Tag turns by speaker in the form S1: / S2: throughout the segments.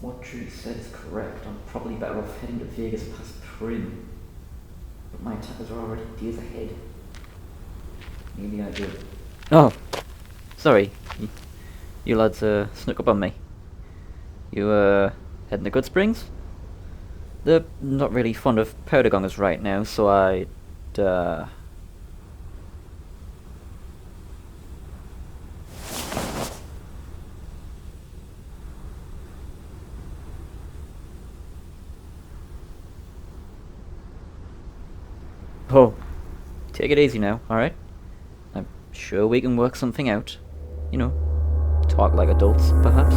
S1: what Trudy said is correct, I'm probably better off heading to Vegas past Primm. But my attackers are already days ahead. Maybe I do. Oh, sorry. You lads snuck up on me. You heading to Goodsprings? They're not really fond of powder gongers right now, so I'd Oh, take it easy now, alright? I'm sure we can work something out. You know, talk like adults, perhaps.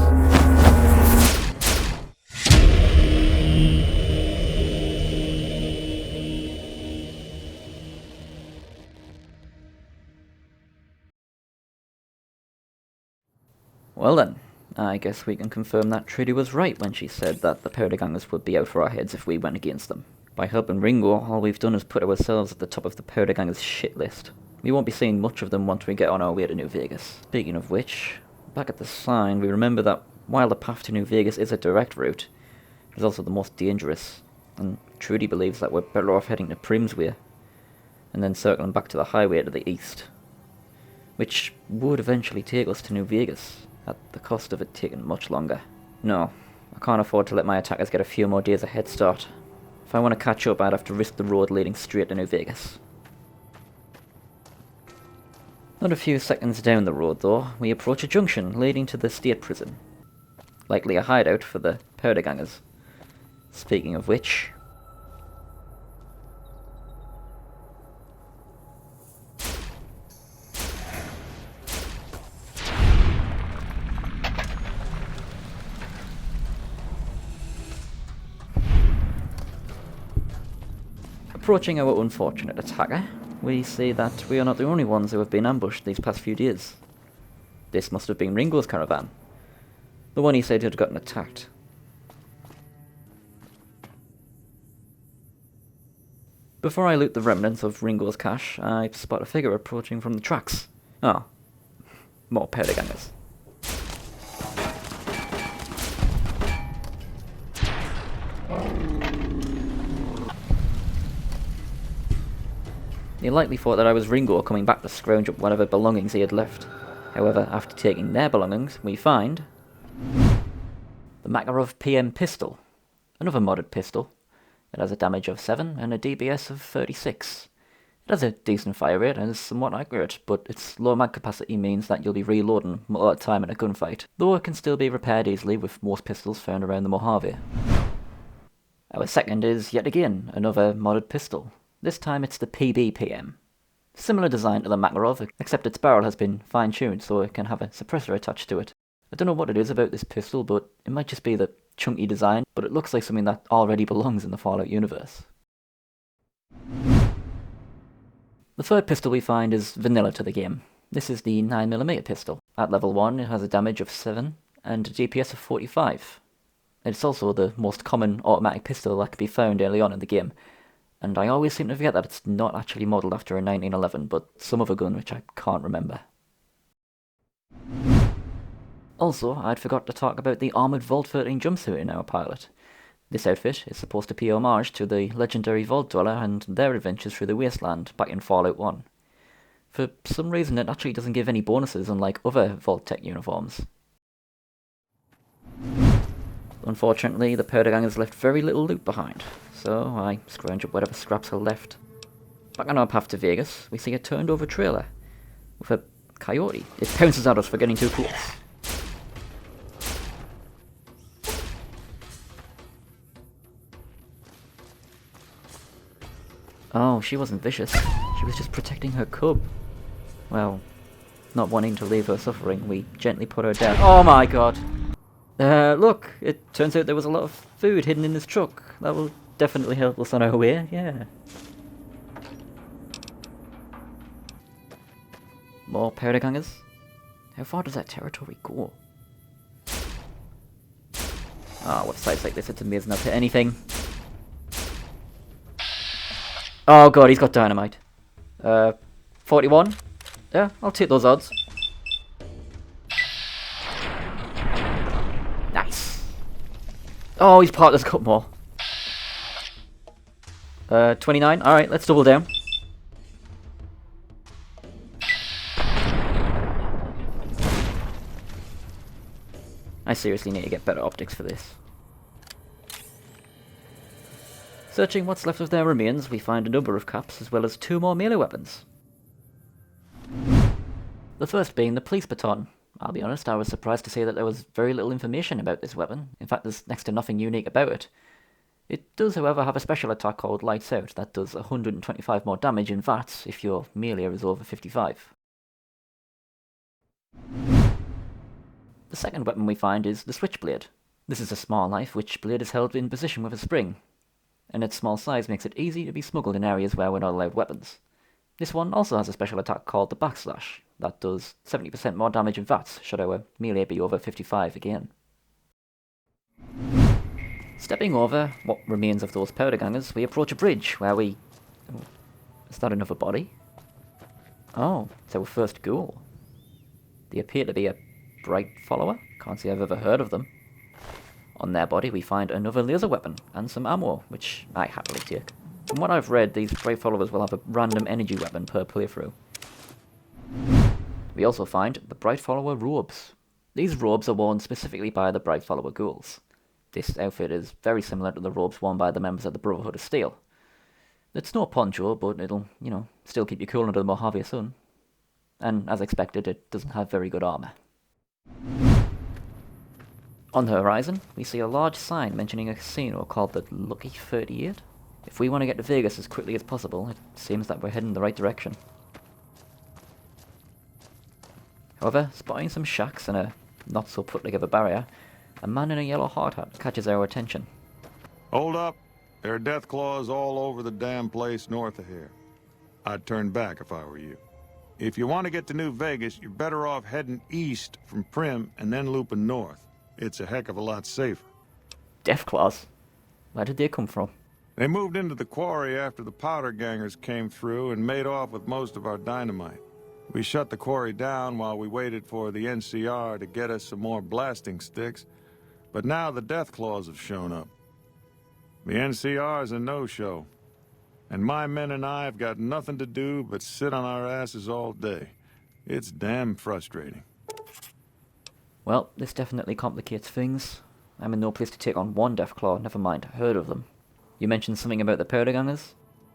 S1: Well then, I guess we can confirm that Trudy was right when she said that the powder gangers would be out for our heads if we went against them. By helping Ringo, all we've done is put ourselves at the top of the powder gangers' shit list. We won't be seeing much of them once we get on our way to New Vegas. Speaking of which, back at the sign, we remember that while the path to New Vegas is a direct route, it is also the most dangerous, and Trudy believes that we're better off heading to Primm's way, and then circling back to the highway to the east, which would eventually take us to New Vegas, at the cost of it taking much longer. No, I can't afford to let my attackers get a few more days a head start. If I want to catch up, I'd have to risk the road leading straight to New Vegas. Not a few seconds down the road, though, we approach a junction leading to the state prison. Likely a hideout for the powder gangers. Speaking of which... Approaching our unfortunate attacker, we see that we are not the only ones who have been ambushed these past few days. This must have been Ringo's caravan, the one he said had gotten attacked. Before I loot the remnants of Ringo's cache, I spot a figure approaching from the tracks. Oh, more powder gangers. He likely thought that I was Ringo coming back to scrounge up whatever belongings he had left. However, after taking their belongings, we find... the Makarov PM pistol. Another modded pistol. It has a damage of 7 and a DPS of 36. It has a decent fire rate and is somewhat accurate, but its low mag capacity means that you'll be reloading a lot of time in a gunfight, though it can still be repaired easily with most pistols found around the Mojave. Our second is, yet again, another modded pistol. This time it's the PBPM. Similar design to the Makarov, except its barrel has been fine-tuned so it can have a suppressor attached to it. I don't know what it is about this pistol, but it might just be the chunky design, but it looks like something that already belongs in the Fallout universe. The third pistol we find is vanilla to the game. This is the 9mm pistol. At level 1 it has a damage of 7 and a DPS of 45. It's also the most common automatic pistol that can be found early on in the game. And I always seem to forget that it's not actually modelled after a 1911, but some other gun which I can't remember. Also, I'd forgot to talk about the armoured Vault 13 jumpsuit in our pilot. This outfit is supposed to pay homage to the legendary Vault Dweller and their adventures through the Wasteland back in Fallout 1. For some reason it actually doesn't give any bonuses unlike other Vault Tech uniforms. Unfortunately, the powder gangers left very little loot behind, so I scrounge up whatever scraps are left. Back on our path to Vegas, we see a turned over trailer with a coyote. It pounces at us for getting too close. Oh, she wasn't vicious. She was just protecting her cub. Well, not wanting to leave her suffering, we gently put her down. Oh my god! Look, it turns out there was a lot of food hidden in this truck. That will definitely help us on our way, yeah. More powder gangers? How far does that territory go? Ah, with sites like this, it's amazing I'll hit anything. Oh god, he's got dynamite. 41? Yeah, I'll take those odds. Nice. Oh, he's parked his cup more. 29. Alright, let's double down. I seriously need to get better optics for this. Searching what's left of their remains, we find a number of caps as well as 2 more melee weapons. The first being the police baton. I'll be honest, I was surprised to see that there was very little information about this weapon. In fact, there's next to nothing unique about it. It does, however, have a special attack called Lights Out that does 125 more damage in VATS if your melee is over 55. The second weapon we find is the Switchblade. This is a small knife which blade is held in position with a spring, and its small size makes it easy to be smuggled in areas where we're not allowed weapons. This one also has a special attack called the Backslash that does 70% more damage in VATS should our melee be over 55 again. Stepping over what remains of those powder gangers, we approach a bridge where we... Oh, is that another body? Oh, it's our first ghoul. They appear to be a bright follower. Can't say I've ever heard of them. On their body we find another laser weapon and some ammo, which I happily take. From what I've read, these bright followers will have a random energy weapon per playthrough. We also find the bright follower robes. These robes are worn specifically by the bright follower ghouls. This outfit is very similar to the robes worn by the members of the Brotherhood of Steel. It's no poncho, but it'll, still keep you cool under the Mojave sun. And as expected, it doesn't have very good armor. On the horizon, we see a large sign mentioning a casino called the Lucky 38. If we want to get to Vegas as quickly as possible, it seems that we're heading the right direction. However, spotting some shacks and a not-so-put-together barrier, a man in a yellow hard hat catches our attention.
S2: Hold up. There are death claws all over the damn place north of here. I'd turn back if I were you. If you want to get to New Vegas, you're better off heading east from Primm and then looping north. It's a heck of a lot safer.
S1: Death claws? Where did they come from?
S2: They moved into the quarry after the powder gangers came through and made off with most of our dynamite. We shut the quarry down while we waited for the NCR to get us some more blasting sticks, but now the death claws have shown up. The NCR's a no-show, and my men and I have got nothing to do but sit on our asses all day. It's damn frustrating.
S1: Well, this definitely complicates things. I'm in no place to take on one Deathclaw, never mind heard of them. You mentioned something about the powder gangers?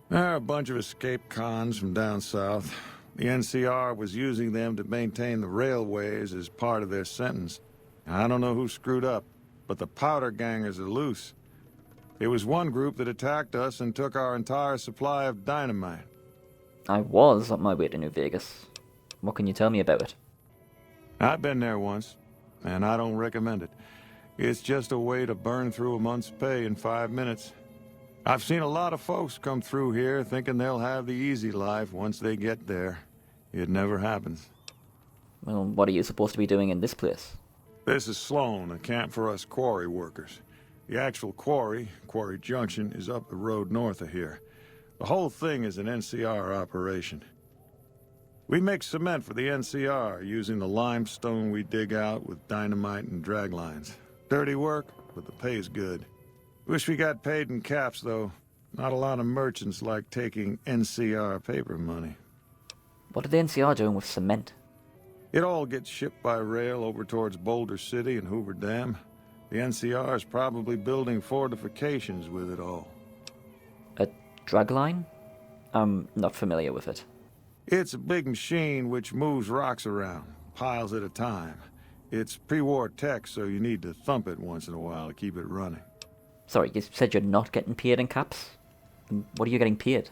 S2: They're a bunch of escaped cons from down south. The NCR was using them to maintain the railways as part of their sentence. I don't know who screwed up, but the powder gangers are loose. It was one group that attacked us and took our entire supply of dynamite.
S1: I was on my way to New Vegas. What can you tell me about it?
S2: I've been there once, and I don't recommend it. It's just a way to burn through a month's pay in 5 minutes. I've seen a lot of folks come through here thinking they'll have the easy life once they get there. It never happens.
S1: Well, what are you supposed to be doing in this place?
S2: This is Sloan, a camp for us quarry workers. The actual quarry, Quarry Junction, is up the road north of here. The whole thing is an NCR operation. We make cement for the NCR using the limestone we dig out with dynamite and drag lines. Dirty work, but the pay's good. Wish we got paid in caps, though. Not a lot of merchants like taking NCR paper money.
S1: What are the NCR doing with cement?
S2: It all gets shipped by rail over towards Boulder City and Hoover Dam. The NCR is probably building fortifications with it all.
S1: A dragline? I'm not familiar with it.
S2: It's a big machine which moves rocks around, piles at a time. It's pre-war tech, so you need to thump it once in a while to keep it running.
S1: Sorry, you said you're not getting paid in caps? What are you getting paid?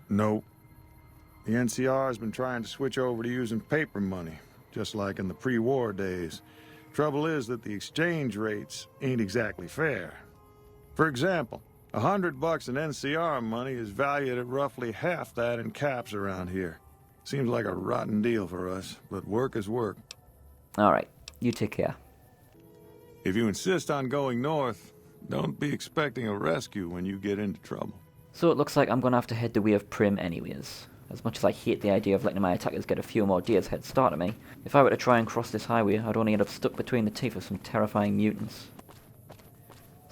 S2: Nope. The NCR has been trying to switch over to using paper money, just like in the pre-war days. Trouble is that the exchange rates ain't exactly fair. For example, $100 in NCR money is valued at roughly half that in caps around here. Seems like a rotten deal for us, but work is work.
S1: Alright, you take care.
S2: If you insist on going north, don't be expecting a rescue when you get into trouble.
S1: So it looks like I'm gonna have to head the way of Primm anyways. As much as I hate the idea of letting my attackers get a few more days head start on me, if I were to try and cross this highway, I'd only end up stuck between the teeth of some terrifying mutants.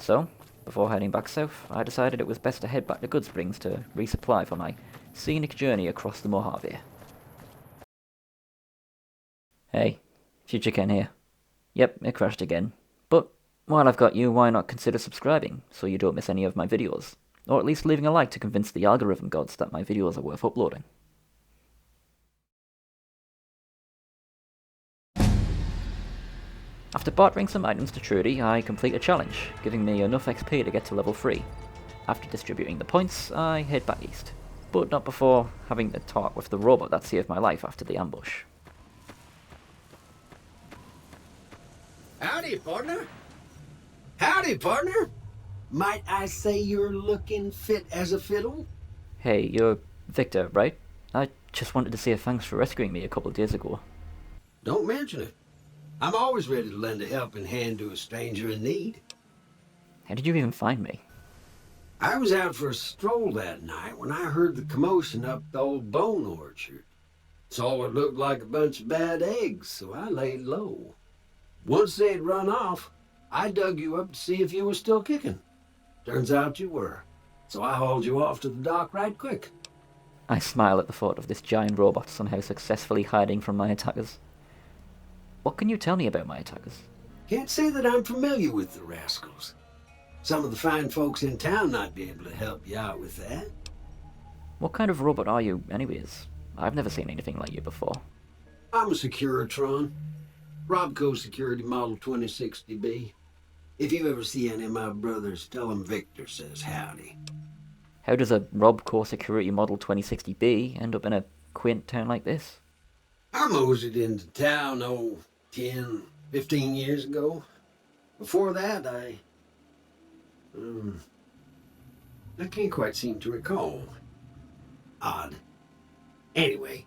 S1: So, before heading back south, I decided it was best to head back to Goodsprings to resupply for my scenic journey across the Mojave. Hey, Future Ken here. Yep, it crashed again. But while I've got you, why not consider subscribing so you don't miss any of my videos? Or at least leaving a like to convince the algorithm gods that my videos are worth uploading. After bartering some items to Trudy, I complete a challenge, giving me enough XP to get to level 3. After distributing the points, I head back east. But not before having the talk with the robot that saved my life after the ambush.
S3: Howdy, partner. Howdy, partner. Might I say you're looking fit as a fiddle?
S1: Hey, you're Victor, right? I just wanted to say thanks for rescuing me a couple of days ago.
S3: Don't mention it. I'm always ready to lend a helping hand to a stranger in need.
S1: How did you even find me?
S3: I was out for a stroll that night when I heard the commotion up the old bone orchard. Saw what looked like a bunch of bad eggs, so I laid low. Once they'd run off, I dug you up to see if you were still kicking. Turns out you were, so I hauled you off to the dock right quick.
S1: I smile at the thought of this giant robot somehow successfully hiding from my attackers. What can you tell me about my attackers?
S3: Can't say that I'm familiar with the rascals. Some of the fine folks in town might be able to help you out with that.
S1: What kind of robot are you, anyways? I've never seen anything like you before.
S3: I'm a Securitron. Robco Security Model 2060B. If you ever see any of my brothers, tell them Victor says howdy.
S1: How does a Robco Security Model 2060B end up in a quaint town like this?
S3: I moseyed into town, 10, 15 years ago. Before that, I can't quite seem to recall. Odd. Anyway,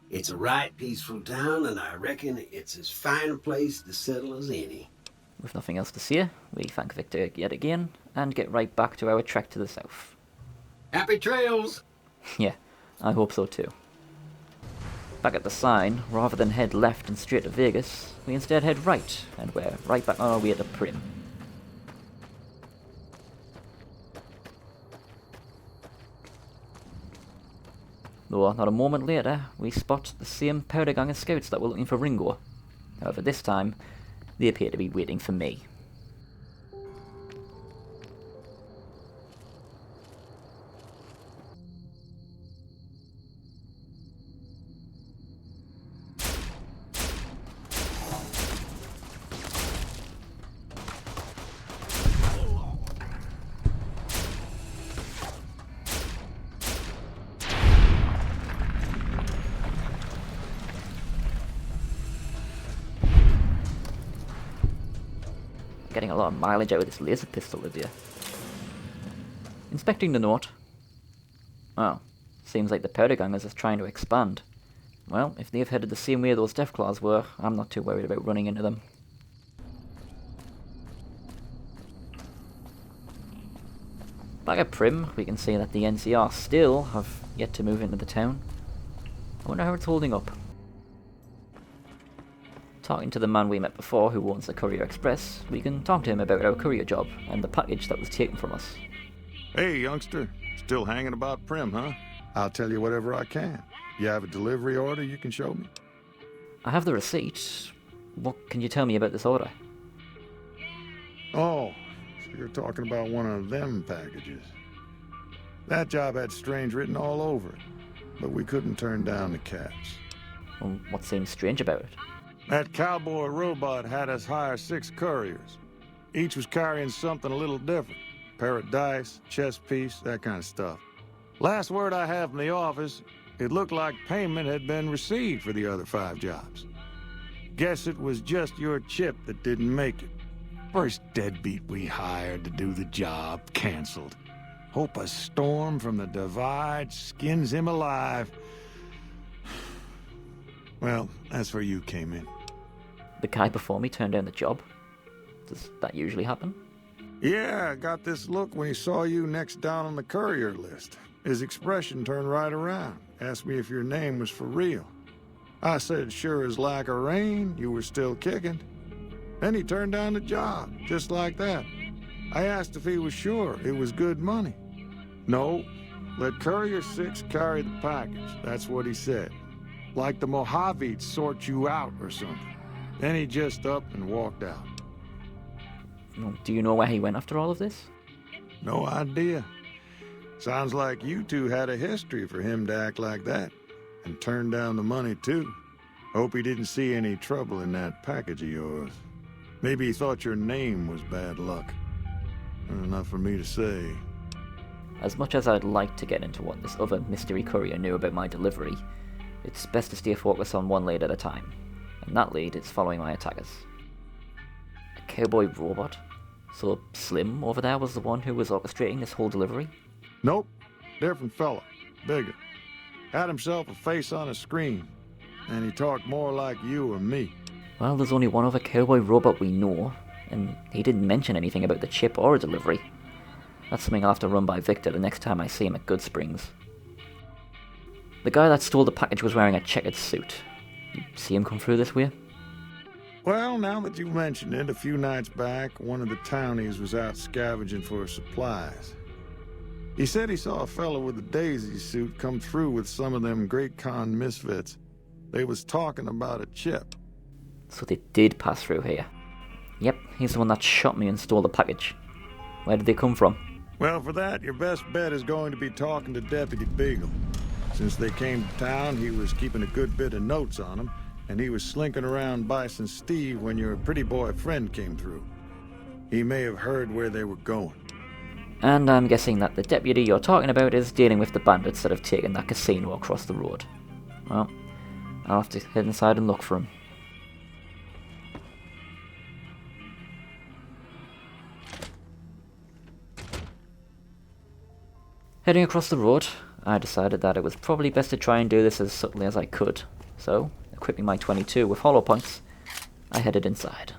S3: it's a right peaceful town, and I reckon it's as fine a place to settle as any.
S1: With nothing else to say, we thank Victor yet again, and get right back to our trek to the south.
S3: Happy trails!
S1: Yeah, I hope so too. Back at the sign, rather than head left and straight to Vegas, we instead head right, and we're right back on our way to Primm. Though not a moment later, we spot the same powder gang of scouts that were looking for Ringo. However, this time, they appear to be waiting for me. Getting a lot of mileage out of this laser pistol, Lydia. Inspecting the note. Oh, seems like the powder gangers are trying to expand. Well, if they've headed the same way those Deathclaws were, I'm not too worried about running into them. Back at Primm, we can see that the NCR still have yet to move into the town. I wonder how it's holding up. Talking to the man we met before who owns the Courier Express, we can talk to him about our courier job and the package that was taken from us.
S2: Hey, youngster. Still hanging about Primm, huh? I'll tell you whatever I can. You have a delivery order you can show me?
S1: I have the receipt. What can you tell me about this order?
S2: Oh, so you're talking about one of them packages. That job had strange written all over it, but we couldn't turn down the caps.
S1: Well, what seems strange about it?
S2: That cowboy robot had us hire 6 couriers. Each was carrying something a little different. Pair of dice, chess piece, that kind of stuff. Last word I have from the office, it looked like payment had been received for the other 5 jobs. Guess it was just your chip that didn't make it. First deadbeat we hired to do the job canceled. Hope a storm from the divide skins him alive. Well, that's where you came in.
S1: The guy before me turned down the job? Does that usually happen?
S2: Yeah, I got this look when he saw you next down on the courier list. His expression turned right around. Asked me if your name was for real. I said, sure as like a rain, you were still kicking. Then he turned down the job, just like that. I asked if he was sure it was good money. No, let Courier 6 carry the package. That's what he said. Like the Mojave'd sort you out or something. Then he just up and walked out.
S1: Do you know where he went after all of this?
S2: No idea. Sounds like you two had a history for him to act like that. And turn down the money, too. Hope he didn't see any trouble in that package of yours. Maybe he thought your name was bad luck. Enough for me to say.
S1: As much as I'd like to get into what this other mystery courier knew about my delivery, it's best to stay focused on one lead at a time. And that lead is following my attackers. A cowboy robot? So Slim over there was the one who was orchestrating this whole delivery?
S2: Nope. Different fella. Bigger. Had himself a face on a screen. And he talked more like you or me.
S1: Well, there's only one other cowboy robot we know, and he didn't mention anything about the chip or a delivery. That's something I'll have to run by Victor the next time I see him at Goodsprings. The guy that stole the package was wearing a checkered suit. You see him come through this way?
S2: Well, now that you mention it, a few nights back, one of the townies was out scavenging for supplies. He said he saw a fellow with a daisy suit come through with some of them Great Con misfits. They was talking about a chip.
S1: So they did pass through here. Yep, he's the one that shot me and stole the package. Where did they come from?
S2: Well, for that, your best bet is going to be talking to Deputy Beagle. Since they came to town, he was keeping a good bit of notes on them, and he was slinking around Bison Steve when your pretty boy friend came through. He may have heard where they were going.
S1: And I'm guessing that the deputy you're talking about is dealing with the bandits that have taken that casino across the road. Well, I'll have to head inside and look for him. Heading across the road, I decided that it was probably best to try and do this as subtly as I could. So, equipping my 22 with hollow points, I headed inside.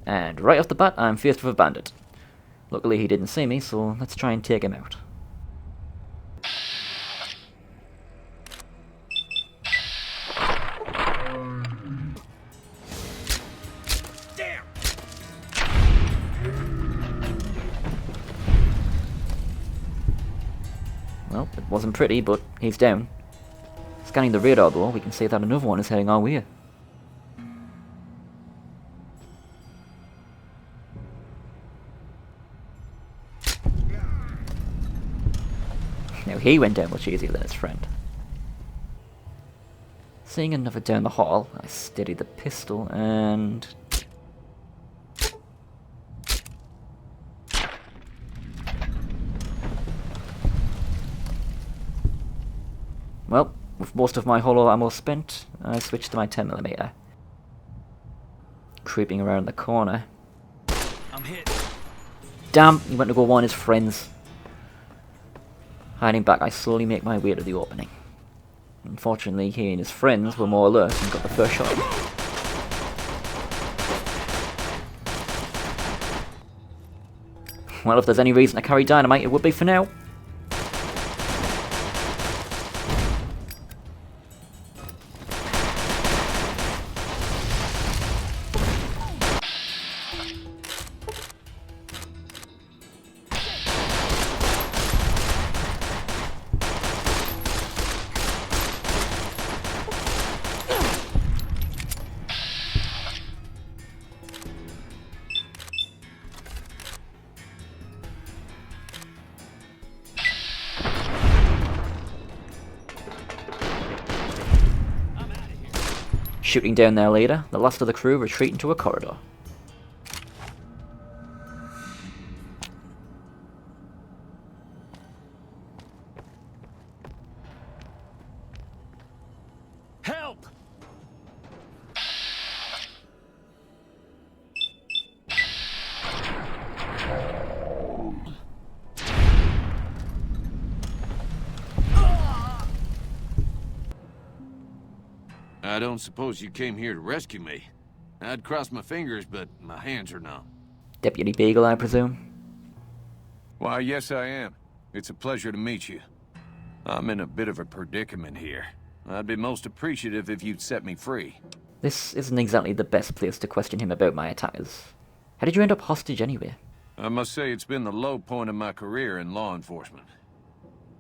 S1: And right off the bat, I'm faced with a bandit. Luckily he didn't see me, so let's try and take him out.
S4: Damn!
S1: Well, it wasn't pretty, but he's down. Scanning the radar though, we can see that another one is heading our way. Now he went down much easier than his friend. Seeing another down the hall, I steadied the pistol and... Well, with most of my hollow ammo spent, I switched to my 10mm. Creeping around the corner.
S4: I'm hit.
S1: Damn, he went to go warn his friends. Hiding back, I slowly make my way to the opening. Unfortunately, he and his friends were more alert and got the first shot. Well, if there's any reason to carry dynamite, it would be for now. Shooting down their leader, the last of the crew retreat into a corridor.
S4: Help!
S5: I don't suppose you came here to rescue me. I'd cross my fingers, but my hands are numb.
S1: Deputy Beagle, I presume?
S5: Why, yes I am. It's a pleasure to meet you. I'm in a bit of a predicament here. I'd be most appreciative if you'd set me free.
S1: This isn't exactly the best place to question him about my attackers. How did you end up hostage anyway?
S5: I must say it's been the low point of my career in law enforcement.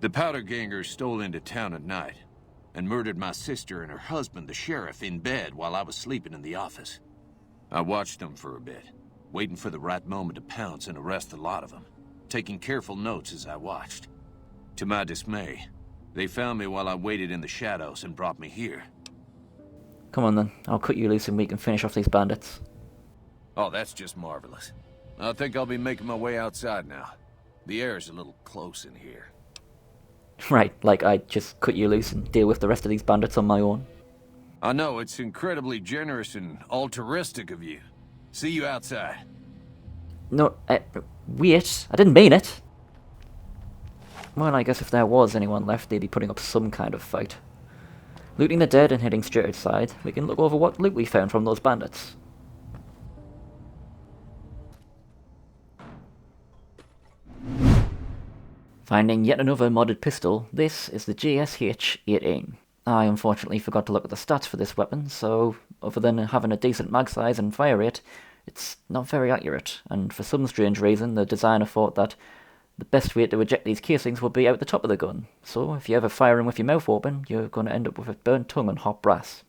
S5: The powder gangers stole into town at night and murdered my sister and her husband, the sheriff, in bed while I was sleeping in the office. I watched them for a bit, waiting for the right moment to pounce and arrest the lot of them, taking careful notes as I watched. To my dismay, they found me while I waited in the shadows and brought me here.
S1: Come on then, I'll cut you loose and we can finish off these bandits.
S5: Oh, that's just marvelous. I think I'll be making my way outside now. The air's a little close in here.
S1: Right, like I just cut you loose and deal with the rest of these bandits on my own.
S5: I know, it's incredibly generous and altruistic of you. See you outside.
S1: No, wait, I didn't mean it. Well, I guess if there was anyone left, they'd be putting up some kind of fight. Looting the dead and heading straight outside, we can look over what loot we found from those bandits. Finding yet another modded pistol, this is the GSH-18. I unfortunately forgot to look at the stats for this weapon, so other than having a decent mag size and fire rate, it's not very accurate, and for some strange reason the designer thought that the best way to eject these casings would be out the top of the gun, so if you ever fire them with your mouth open, you're going to end up with a burnt tongue and hot brass.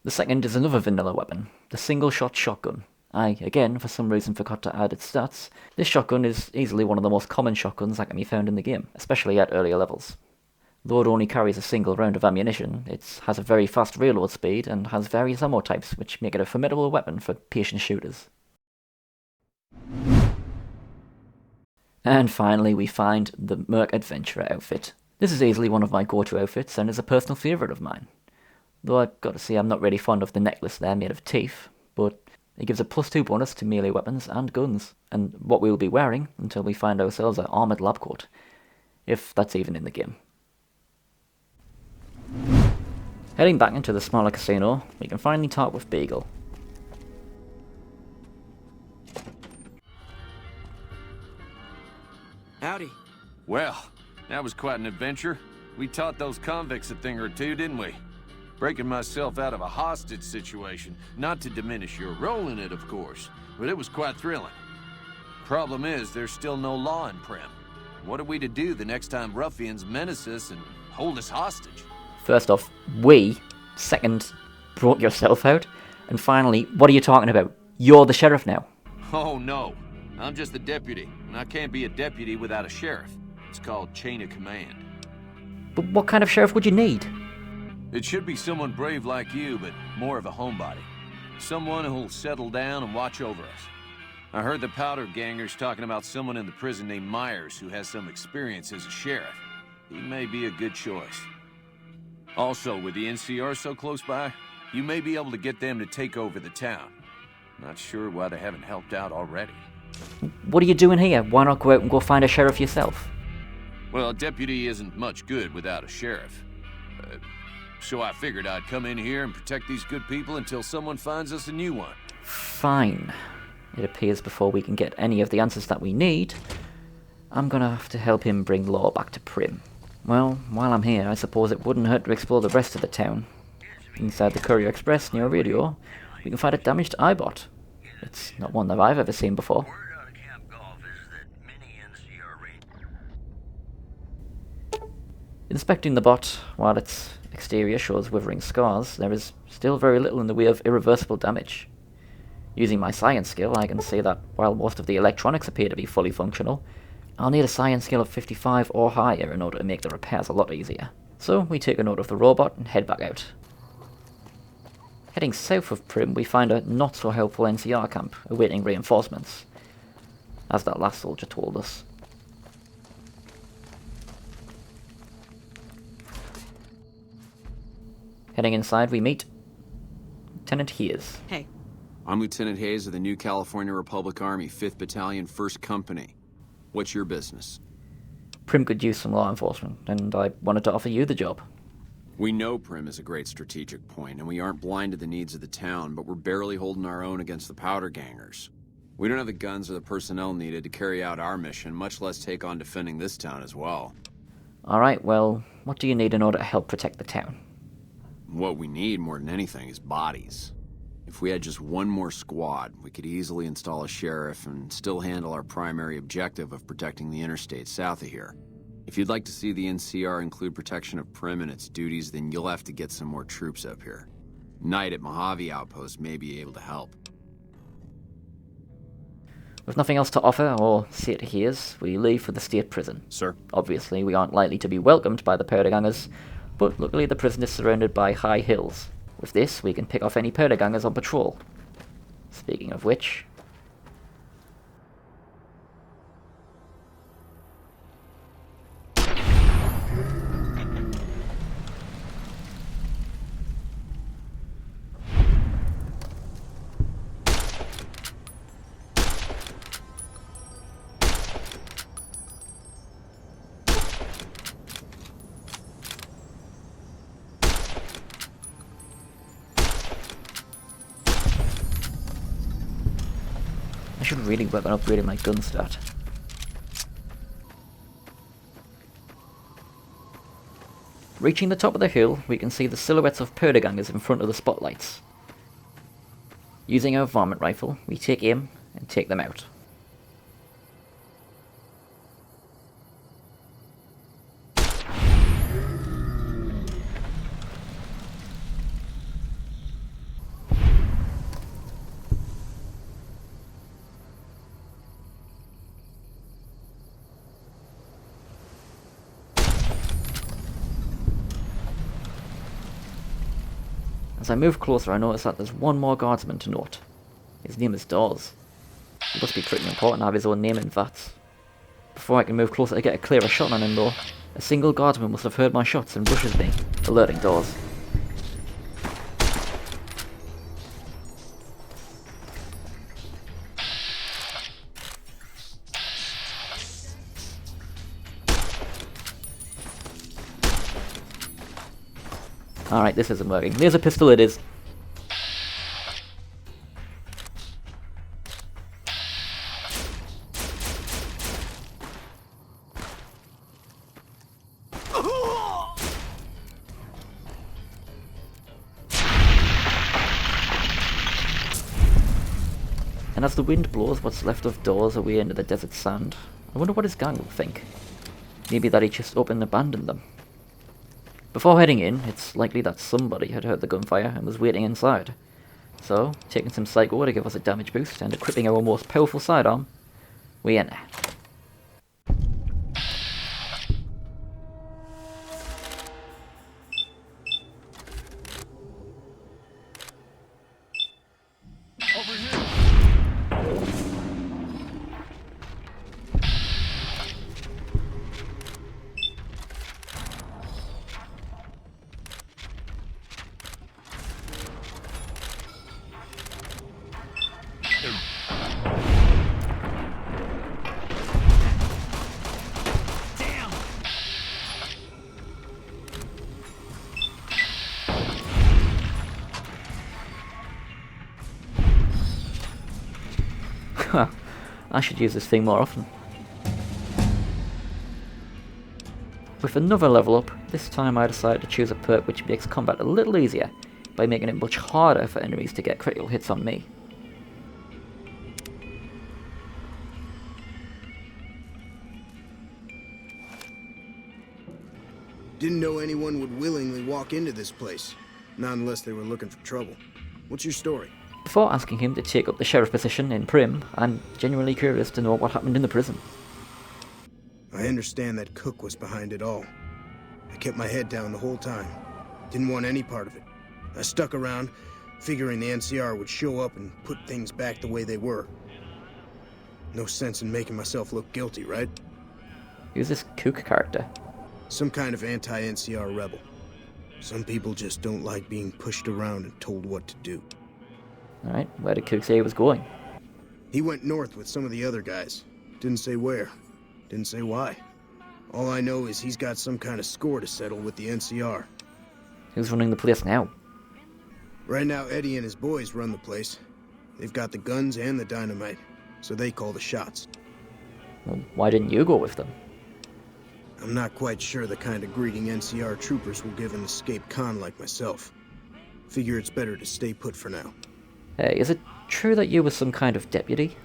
S1: The second is another vanilla weapon, the single-shot shotgun. I, again, for some reason forgot to add its stats. This shotgun is easily one of the most common shotguns that can be found in the game, especially at earlier levels. Though it only carries a single round of ammunition, it has a very fast reload speed and has various ammo types which make it a formidable weapon for patient shooters. And finally we find the Merc Adventurer outfit. This is easily one of my go-to outfits and is a personal favourite of mine. Though I've got to say I'm not really fond of the necklace there made of teeth, but it gives a +2 bonus to melee weapons and guns, and what we will be wearing until we find ourselves an armoured lab coat, if that's even in the game. Heading back into the smaller casino, we can finally talk with Beagle.
S4: Howdy.
S5: Well, that was quite an adventure. We taught those convicts a thing or two, didn't we? Breaking myself out of a hostage situation. Not to diminish your role in it, of course, but it was quite thrilling. Problem is, there's still no law in Primm. What are we to do the next time ruffians menace us and hold us hostage?
S1: First off, we. Second, brought yourself out. And finally, what are you talking about? You're the sheriff now.
S5: Oh no, I'm just the deputy, and I can't be a deputy without a sheriff. It's called chain of command.
S1: But what kind of sheriff would you need?
S5: It should be someone brave like you, but more of a homebody. Someone who'll settle down and watch over us. I heard the powder gangers talking about someone in the prison named Myers who has some experience as a sheriff. He may be a good choice. Also, with the NCR so close by, you may be able to get them to take over the town. Not sure why they haven't helped out already.
S1: What are you doing here? Why not go out and go find a sheriff yourself?
S5: Well, a deputy isn't much good without a sheriff. So I figured I'd come in here and protect these good people until someone finds us a new one.
S1: Fine. It appears before we can get any of the answers that we need, I'm gonna have to help him bring law back to Primm. Well, while I'm here, I suppose it wouldn't hurt to explore the rest of the town. Inside the Courier Express near a radio, we can find a damaged iBot. It's not one that I've ever seen before. Inspecting the bot, while its exterior shows withering scars, there is still very little in the way of irreversible damage. Using my science skill, I can see that while most of the electronics appear to be fully functional, I'll need a science skill of 55 or higher in order to make the repairs a lot easier. So we take a note of the robot and head back out. Heading south of Primm, we find a not-so-helpful NCR camp, awaiting reinforcements, as that last soldier told us. Heading inside, we meet Lieutenant Hayes.
S6: Hey.
S7: I'm Lieutenant Hayes of the New California Republic Army, 5th Battalion, 1st Company. What's your business?
S1: Primm could use some law enforcement, and I wanted to offer you the job.
S7: We know Primm is a great strategic point, and we aren't blind to the needs of the town, but we're barely holding our own against the powder gangers. We don't have the guns or the personnel needed to carry out our mission, much less take on defending this town as well.
S1: Alright, well, what do you need in order to help protect the town?
S7: What we need more than anything is bodies. If we had just one more squad, we could easily install a sheriff and still handle our primary objective of protecting the interstate south of here. If you'd like to see the NCR include protection of Primm and its duties, then you'll have to get some more troops up here. Knight at Mojave Outpost may be able to help.
S1: With nothing else to offer or say to hears, we leave for the state prison.
S7: Sir?
S1: Obviously, we aren't likely to be welcomed by the powdergangers, but luckily the prison is surrounded by high hills. With this, we can pick off any powdergangers on patrol. Speaking of which... I should really work on upgrading my gun stat. Reaching the top of the hill, we can see the silhouettes of powdergangers in front of the spotlights. Using our varmint rifle, we take aim and take them out. As I move closer, I notice that there's one more guardsman to note. His name is Dawes. He must be pretty important to have his own name in VATS. Before I can move closer to get a clearer shot on him though, a single guardsman must have heard my shots and rushes me, alerting Dawes. Alright, this isn't working. There's a pistol, it is. And as the wind blows what's left of Dawes away into the desert sand, I wonder what his gang will think. Maybe that he just up and abandoned them. Before heading in, it's likely that somebody had heard the gunfire and was waiting inside. So, taking some psycho to give us a damage boost and equipping our most powerful sidearm, we enter.
S4: Over here. Damn.
S1: I should use this thing more often. With another level up, this time I decided to choose a perk which makes combat a little easier, by making it much harder for enemies to get critical hits on me.
S6: Didn't know anyone would willingly walk into this place. Not unless they were looking for trouble. What's your story?
S1: Before asking him to take up the sheriff position in Primm, I'm genuinely curious to know what happened in the prison.
S6: I understand that Cook was behind it all. I kept my head down the whole time. Didn't want any part of it. I stuck around, figuring the NCR would show up and put things back the way they were. No sense in making myself look guilty, right?
S1: Who's this Cook character?
S6: Some kind of anti-NCR rebel. Some people just don't like being pushed around and told what to do.
S1: Alright, where did Cook say he was going?
S6: He went north with some of the other guys. Didn't say where. Didn't say why. All I know is he's got some kind of score to settle with the NCR.
S1: Who's running the place now?
S6: Right now, Eddie and his boys run the place. They've got the guns and the dynamite. so they call the shots.
S1: Well, why didn't you go with them?
S6: I'm not quite sure the kind of greeting NCR troopers will give an escaped con like myself. Figure it's better to stay put for now.
S1: Hey, is it true that you were some kind of deputy?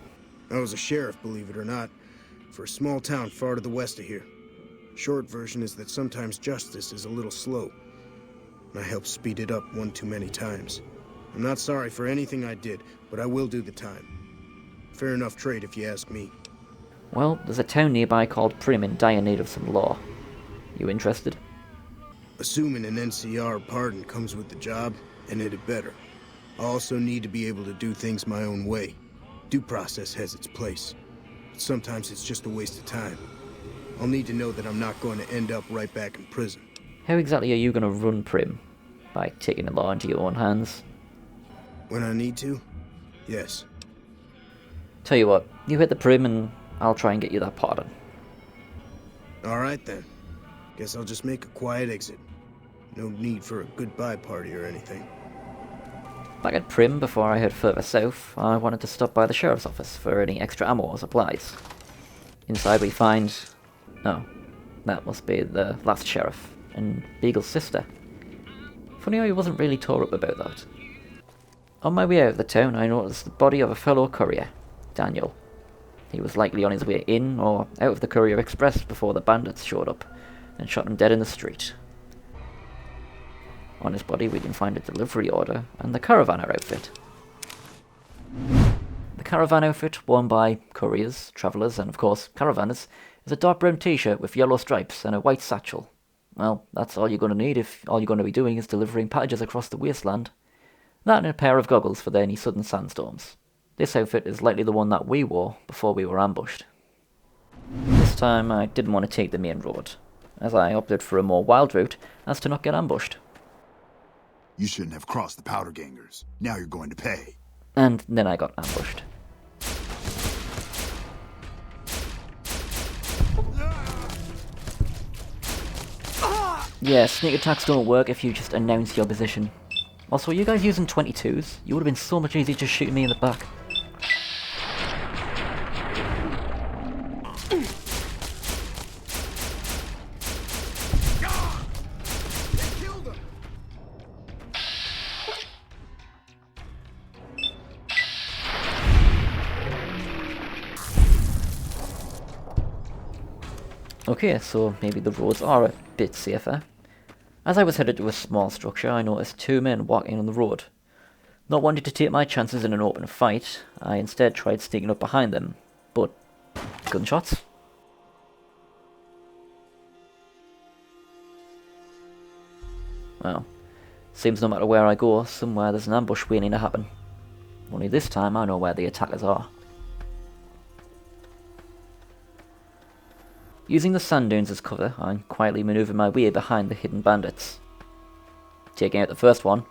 S6: I was a sheriff, believe it or not, for a small town far to the west of here. Short version is that sometimes justice is a little slow, and I helped speed it up one too many times. I'm not sorry for anything I did, but I will do the time. Fair enough trade if you ask me.
S1: Well, there's a town nearby called Primm in dire need of some law. You interested?
S6: Assuming an NCR pardon comes with the job, and it had better. I also need to be able to do things my own way. Due process has its place, but sometimes it's just a waste of time. I'll need to know that I'm not going to end up right back in prison.
S1: How exactly are you going to run Primm? By taking the law into your own hands?
S6: When I need to? Yes.
S1: Tell you what, you hit the Primm and I'll try and get you that pardon.
S6: Alright then. Guess I'll just make a quiet exit. No need for a goodbye party or anything.
S1: Back at Primm, before I head further south, I wanted to stop by the sheriff's office for any extra ammo or supplies. Inside we find... oh, that must be the last sheriff, and Beagle's sister. Funny how he wasn't really tore up about that. On my way out of the town, I noticed the body of a fellow courier, Daniel. He was likely on his way in or out of the Courier Express before the bandits showed up and shot him dead in the street. On his body we can find a delivery order and the Caravanner outfit. The Caravan outfit, worn by couriers, travellers and of course caravanners, is a dark brown t-shirt with yellow stripes and a white satchel. Well, that's all you're going to need if all you're going to be doing is delivering packages across the wasteland. That and a pair of goggles for any sudden sandstorms. This outfit is likely the one that we wore before we were ambushed. This time I didn't want to take the main road, as I opted for a more wild route as to not get ambushed.
S8: You shouldn't have crossed the powder gangers. Now you're going to pay.
S1: And then I got ambushed. Yeah, sneak attacks don't work if you just announce your position. Also, are you guys using 22s? You would have been so much easier just shooting me in the back. Okay, so maybe the roads are a bit safer. As I was headed to a small structure, I noticed two men walking on the road. Not wanting to take my chances in an open fight, I instead tried sneaking up behind them, but gunshots? Well, seems no matter where I go, somewhere there's an ambush waiting to happen. Only this time I know where the attackers are. Using the sand dunes as cover, I quietly manoeuvre my way behind the hidden bandits. Taking out the first one.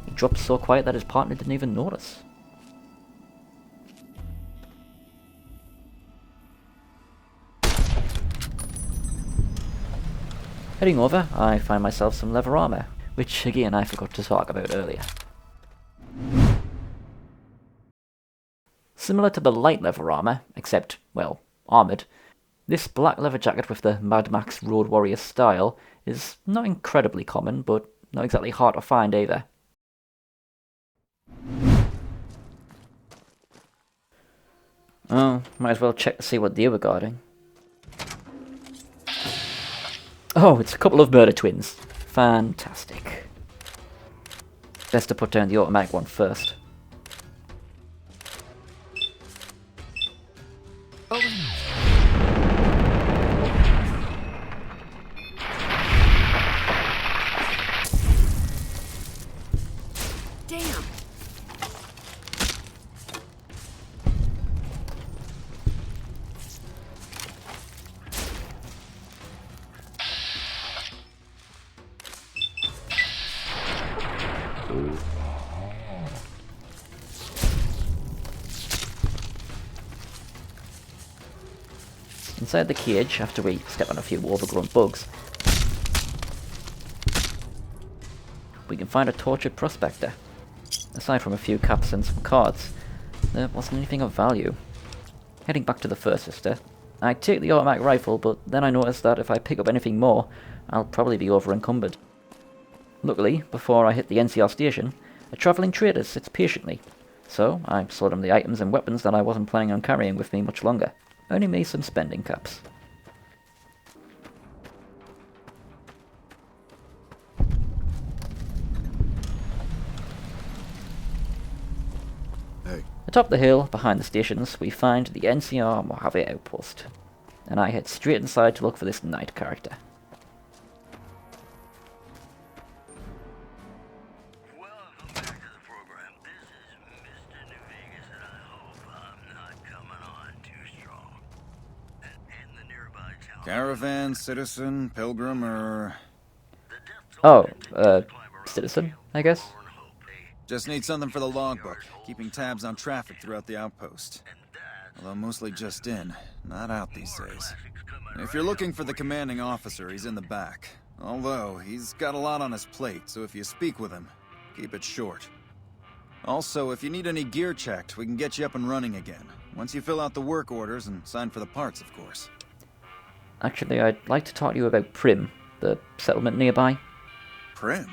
S1: He dropped so quiet that his partner didn't even notice. Heading over, I find myself some leather armour, which again I forgot to talk about earlier. Similar to the light leather armour, except, well, armoured, this black leather jacket with the Mad Max Road Warrior style is not incredibly common, but not exactly hard to find either. Oh, might as well check to see what they were guarding. Oh, it's a couple of murder twins. Fantastic. Best to put down the automatic one first.
S9: Damn.
S1: Inside the cage, after we step on a few overgrown bugs, we can find a tortured prospector. Aside from a few caps and some cards, there wasn't anything of value. Heading back to the First Sister, I take the automatic rifle, but then I notice that if I pick up anything more, I'll probably be over-encumbered. Luckily, before I hit the NCR station, a travelling trader sits patiently, so I sold him the items and weapons that I wasn't planning on carrying with me much longer, earning me some spending caps.
S8: Hey.
S1: Atop the hill, behind the stations, we find the NCR Mojave outpost, and I head straight inside to look for this knight character.
S9: Welcome back to the program. This is Mr. New Vegas, and I hope I'm not coming on too strong. In the nearby town.
S10: Caravan, citizen, pilgrim, or...
S1: Oh, citizen, I guess?
S10: Just need something for the logbook, keeping tabs on traffic throughout the outpost. Although mostly just in, not out these days. If you're looking for the commanding officer, he's in the back. Although, he's got a lot on his plate, so if you speak with him, keep it short. Also, if you need any gear checked, we can get you up and running again. Once you fill out the work orders and sign for the parts, of course.
S1: Actually, I'd like to talk to you about Primm, the settlement nearby.
S10: Primm?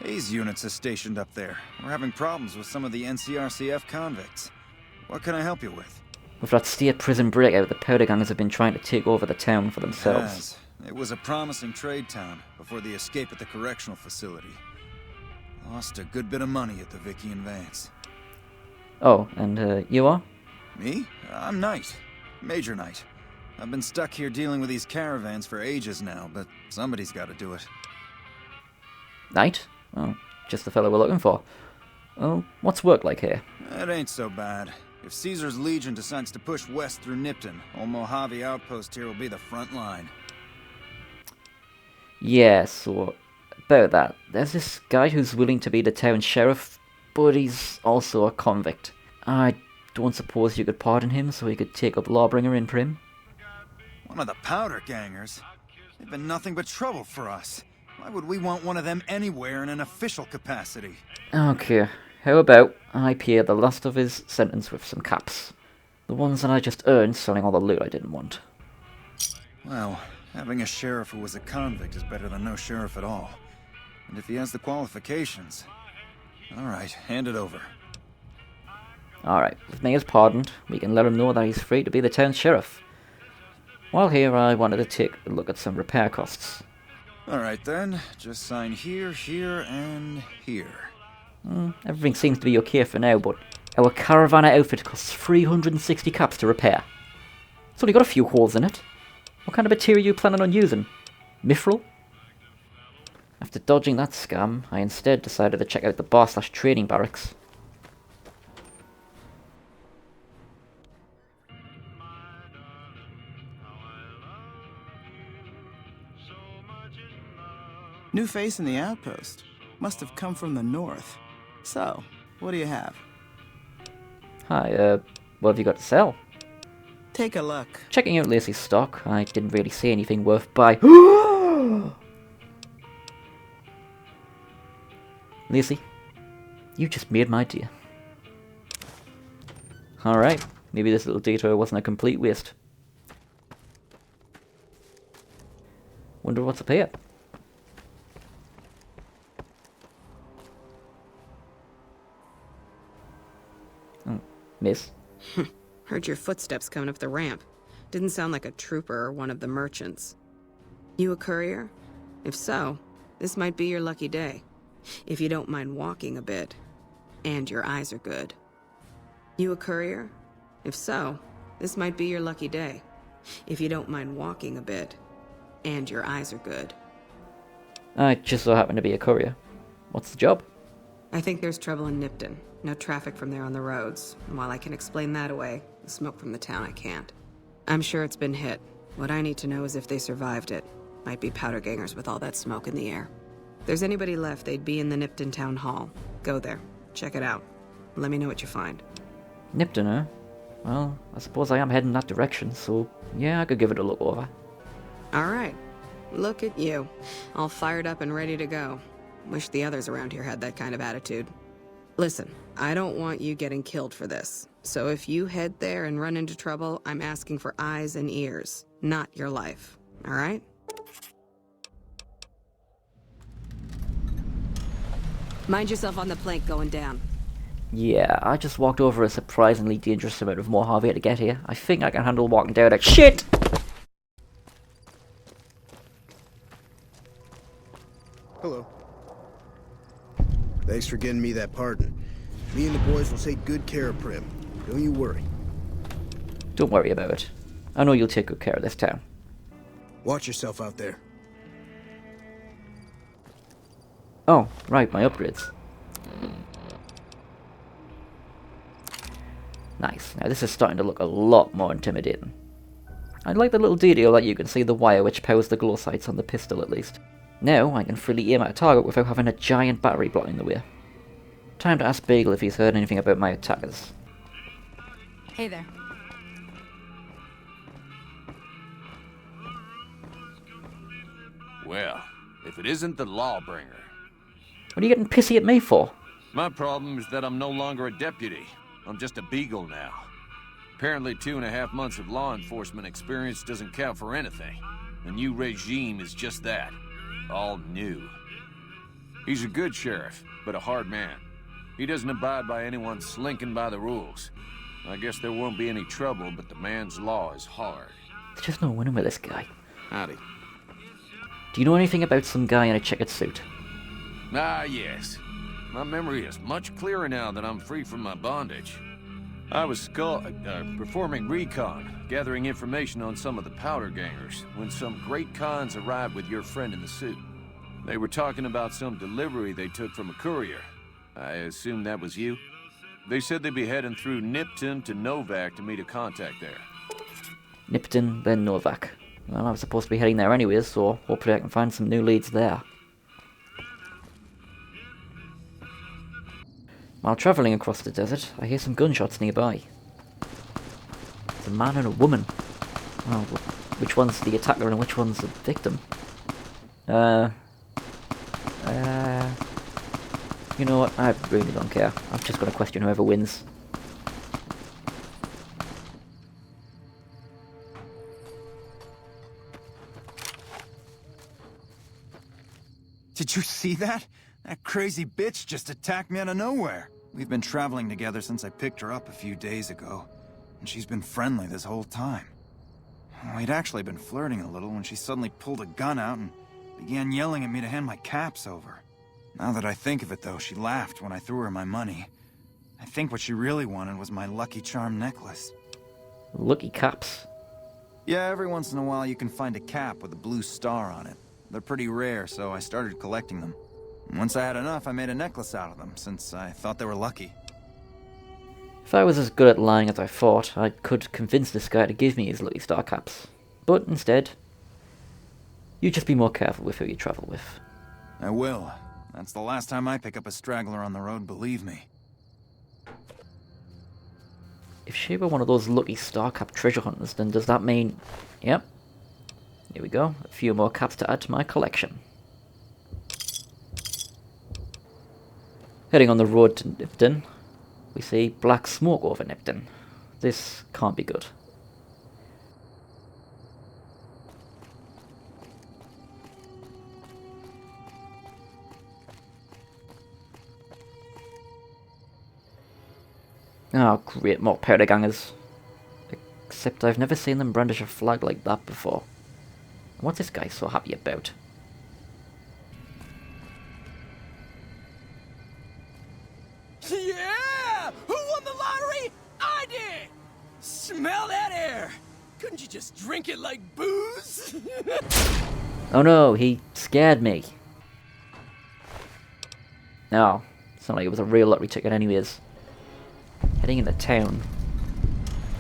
S10: Hayes units is stationed up there. We're having problems with some of the NCRCF convicts. What can I help you with?
S1: With that state prison breakout, the powder gangers have been trying to take over the town for themselves.
S10: Yes, it was a promising trade town before the escape at the correctional facility. Lost a good bit of money at the Vicky and Vance.
S1: Oh, and you are?
S10: Me? I'm Knight. Major Knight. I've been stuck here dealing with these caravans for ages now, but somebody's got to do it.
S1: Knight? Oh, just the fellow we're looking for. Oh, what's work like here?
S10: It ain't so bad. If Caesar's Legion decides to push west through Nipton, old Mojave outpost here will be the front line.
S1: Yeah, so about that. There's this guy who's willing to be the town sheriff, but he's also a convict. I don't suppose you could pardon him so he could take up Lawbringer in Primm?
S10: One of the powder gangers? They've been nothing but trouble for us. Why would we want one of them anywhere in an official capacity?
S1: Okay, how about I pay the last of his sentence with some caps? The ones that I just earned selling all the loot I didn't want.
S10: Well, having a sheriff who was a convict is better than no sheriff at all. And if he has the qualifications... Alright, hand it over.
S1: Alright, with me as pardoned, we can let him know that he's free to be the town sheriff. While here, I wanted to take a look at some repair costs.
S10: Alright then, just sign here, here, and here.
S1: Everything seems to be okay for now, but our Caravana outfit costs 360 caps to repair. It's only got a few holes in it. What kind of material are you planning on using? Mithril? After dodging that scam, I instead decided to check out the bar/training barracks.
S11: New face in the outpost. Must have come from the north. So, what do you have?
S1: Hi, what have you got to sell?
S11: Take a look.
S1: Checking out Lacey's stock, I didn't really see anything worth buying. Lacey, you just made my day. Alright, maybe this little detour wasn't a complete waste. Wonder what's up here. Miss?
S12: Heard your footsteps coming up the ramp. Didn't sound like a trooper or one of the merchants. You a courier? If so, this might be your lucky day. If you don't mind walking a bit. And your eyes are good. You a courier? If so, this might be your lucky day. If you don't mind walking a bit. And your eyes are good.
S1: I just so happen to be a courier. What's the job?
S12: I think there's trouble in Nipton. No traffic from there on the roads. And while I can explain that away, the smoke from the town I can't. I'm sure it's been hit. What I need to know is if they survived it. Might be powder gangers with all that smoke in the air. If there's anybody left, they'd be in the Nipton Town Hall. Go there. Check it out. Let me know what you find.
S1: Nipton, huh? Well, I suppose I am heading that direction, so yeah, I could give it a look over.
S12: Alright. Look at you. All fired up and ready to go. Wish the others around here had that kind of attitude. Listen, I don't want you getting killed for this. So if you head there and run into trouble, I'm asking for eyes and ears, not your life. Alright? Mind yourself on the plank going down.
S1: Yeah, I just walked over a surprisingly dangerous amount of Mojave to get here. I think I can handle walking down it. Shit!
S6: Hello. Thanks for getting me that pardon. Me and the boys will take good care of Primm. Don't you worry.
S1: Don't worry about it. I know you'll take good care of this town.
S6: Watch yourself out there.
S1: Oh, right, my upgrades. Nice. Now this is starting to look a lot more intimidating. I like the little detail that you can see the wire which powers the glow sights on the pistol at least. Now I can freely aim at a target without having a giant battery blocking the way. Time to ask Beagle if he's heard anything about my attackers.
S13: Hey there.
S5: Well, if it isn't the Lawbringer.
S1: What are you getting pissy at me for?
S5: My problem is that I'm no longer a deputy. I'm just a beagle now. Apparently 2.5 months of law enforcement experience doesn't count for anything. The new regime is just that. All new. He's a good sheriff, but a hard man. He doesn't abide by anyone slinking by the rules. I guess there won't be any trouble, but the man's law is hard.
S1: There's just no winning with this guy.
S5: Howdy.
S1: Do you know anything about some guy in a checkered suit?
S5: Ah, yes. My memory is much clearer now that I'm free from my bondage. I was performing recon, gathering information on some of the powder gangers, when some great cons arrived with your friend in the suit. They were talking about some delivery they took from a courier. I assume that was you? They said they'd be heading through Nipton to Novak to meet a contact there.
S1: Nipton, then Novak. Well, I was supposed to be heading there anyways, so hopefully I can find some new leads there. While travelling across the desert, I hear some gunshots nearby. It's a man and a woman. Well, which one's the attacker and which one's the victim? You know what, I really don't care. I'm just gonna question whoever wins.
S10: Did you see that? That crazy bitch just attacked me out of nowhere. We've been traveling together since I picked her up a few days ago, and she's been friendly this whole time. We'd actually been flirting a little when she suddenly pulled a gun out and began yelling at me to hand my caps over. Now that I think of it though, she laughed when I threw her my money. I think what she really wanted was my Lucky Charm necklace.
S1: Lucky caps?
S10: Yeah, every once in a while you can find a cap with a blue star on it. They're pretty rare, so I started collecting them. Once I had enough, I made a necklace out of them, since I thought they were lucky.
S1: If I was as good at lying as I thought, I could convince this guy to give me his lucky star caps. But instead, you just be more careful with who you travel with.
S10: I will. That's the last time I pick up a straggler on the road, believe me.
S1: If she were one of those lucky star cap treasure hunters, then does that mean... Yep. Here we go. A few more caps to add to my collection. Heading on the road to Nipton, we see black smoke over Nipton. This can't be good. Oh great, more powder gangers. Except I've never seen them brandish a flag like that before. What's this guy so happy about?
S14: Yeah! Who won the lottery? I did! Smell that air! Couldn't you just drink it like booze?
S1: Oh no, he scared me. No, it's not like it was a real lottery ticket anyways. Heading into town.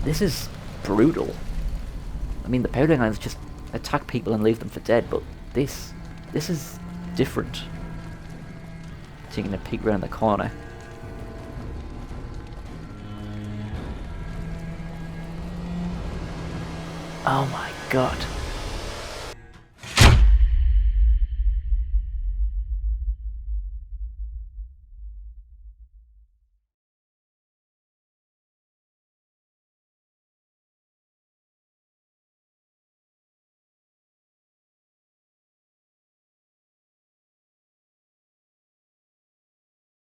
S1: This is brutal. I mean, the powder guys just attack people and leave them for dead, but this is different. Taking a peek around the corner. Oh my god.